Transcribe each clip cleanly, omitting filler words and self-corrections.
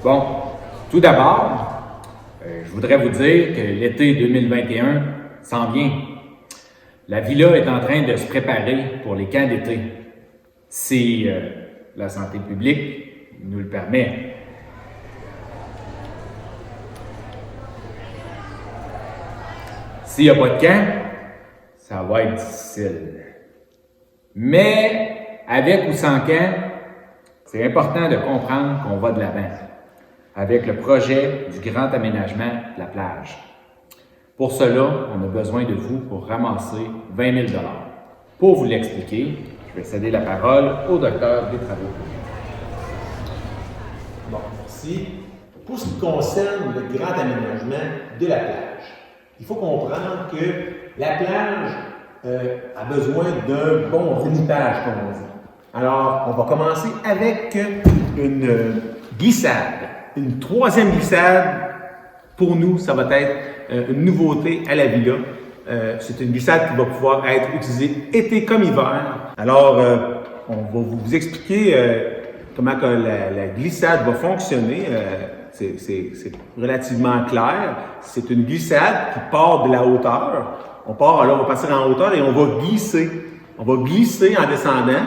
Bon, tout d'abord, je voudrais vous dire que l'été 2021 s'en vient. La Villa est en train de se préparer pour les camps d'été. Si la santé publique nous le permet. S'il n'y a pas de camp, ça va être difficile. Mais avec ou sans camp, c'est important de comprendre qu'on va de l'avant avec le projet du grand aménagement de la plage. Pour cela, on a besoin de vous pour ramasser 20 000 $. Pour vous l'expliquer, je vais céder la parole au docteur des travaux publics. Bon, merci. Pour ce qui concerne le grand aménagement de la plage, il faut comprendre que la plage a besoin d'un bon vinipage, comme on dit. Alors, on va commencer avec une glissade. Une troisième glissade, pour nous, ça va être une nouveauté à la Villa. C'est une glissade qui va pouvoir être utilisée été comme hiver. Alors, on va vous expliquer comment que la glissade va fonctionner. C'est relativement clair. C'est une glissade qui part de la hauteur. On va passer en hauteur et on va glisser. On va glisser en descendant,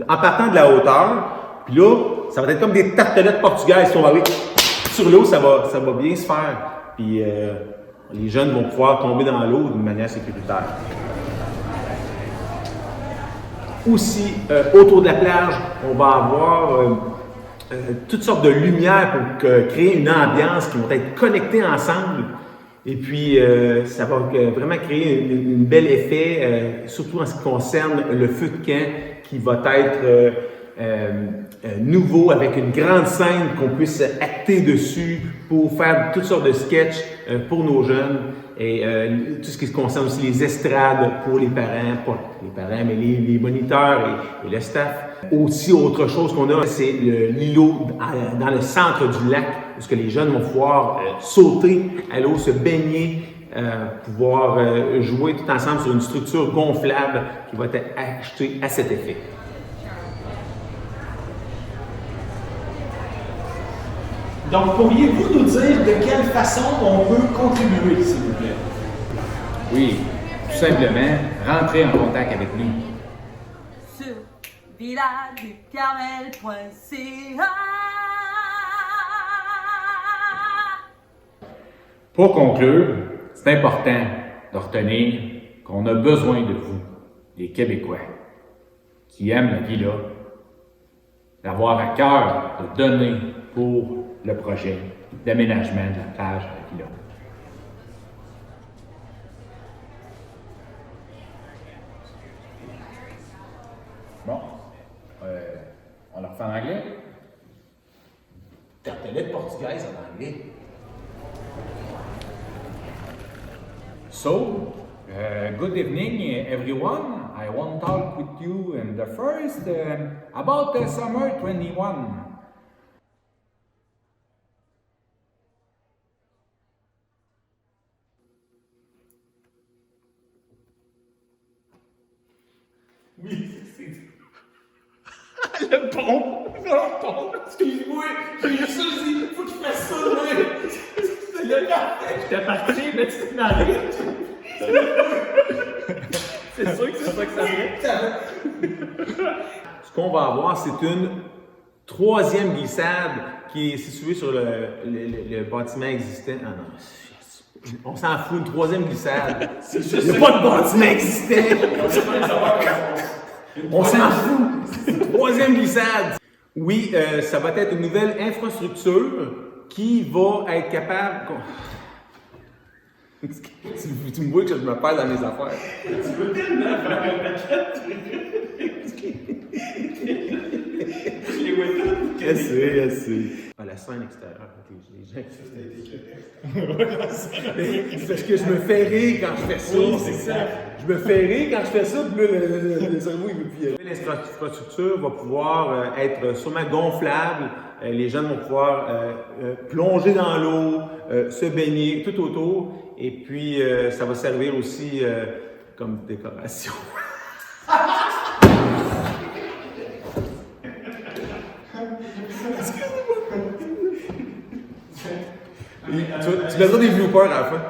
en partant de la hauteur. Puis là, ça va être comme des tartelettes portugaises. Si on va aller sur l'eau, ça va bien se faire. Puis les jeunes vont pouvoir tomber dans l'eau d'une manière sécuritaire. Aussi, autour de la plage, on va avoir toutes sortes de lumières pour créer une ambiance qui va être connectées ensemble. Et puis, ça va vraiment créer un bel effet, surtout en ce qui concerne le feu de camp qui va être nouveau, avec une grande scène qu'on puisse acter dessus pour faire toutes sortes de sketchs pour nos jeunes et tout ce qui concerne aussi les estrades pour les parents, pas les parents, mais les moniteurs et le staff. Aussi, autre chose qu'on a, c'est l'îlot dans le centre du lac, où les jeunes vont pouvoir sauter à l'eau, se baigner, pouvoir jouer tout ensemble sur une structure gonflable qui va être achetée à cet effet. Donc, pourriez-vous nous dire de quelle façon on peut contribuer, s'il vous plaît? Oui, tout simplement, rentrez en contact avec nous. Sur villaducarmel.ca. Pour conclure, c'est important de retenir qu'on a besoin de vous, les Québécois, qui aiment la Villa, d'avoir à cœur de donner pour le projet d'aménagement de la plage de la Villa. Bon, on le refait en anglais? Tartelette portugaise en anglais. So, good evening, everyone. I want to talk with you in the first about the summer 21. Oui, c'est... Le pont! Excuse-moi, j'ai juste dit, faut que je fasse ça, ouais! Le gars, j'étais parti, mais tu t'es marié! C'est sûr que c'est ça que ça fait! Ce qu'on va avoir, c'est une troisième glissade qui est située sur le bâtiment existant. Ah non, on s'en fout, une troisième glissade. Il n'y a pas de bâtiment existant. On s'en fout. C'est une troisième glissade. Oui, ça va être une nouvelle infrastructure qui va être capable... Tu me vois que je me perds dans mes affaires. Tu veux tellement faire un paquet? Je les vois toutes. Assez. Ah, la scène extérieure, ok, les gens c'est parce que je me fais rire quand je fais ça. Oui, c'est ça. Je me fais rire quand je fais ça, puis là, le cerveau, il veut plus. L'infrastructure va pouvoir être sûrement gonflable. Les jeunes vont pouvoir plonger dans l'eau, se baigner tout autour. Et puis, ça va servir aussi comme décoration. Tu mettras des bloopers à la fin.